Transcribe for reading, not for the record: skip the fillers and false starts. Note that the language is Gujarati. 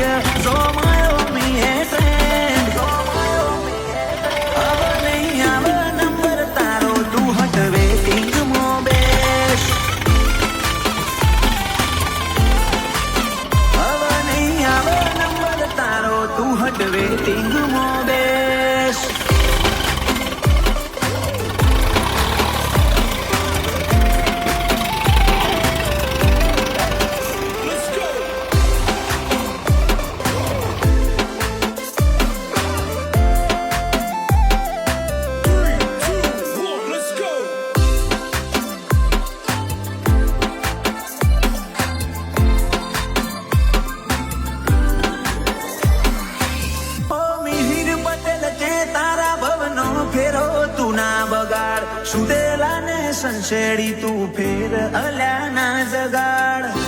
પ્રિય જો માયો મીએ ફ્રેન્ડ હવે નહીં આવે નંબર તારો તું હટ વેટિંગ મો બેસ હવે નહીં આવે નંબર તારો તું હટ વેટિંગ મો બેસ ફેરો તું ના બગાડ સુદેલા ને સંશેડી તું ફેર અલ્યા ના જગાડ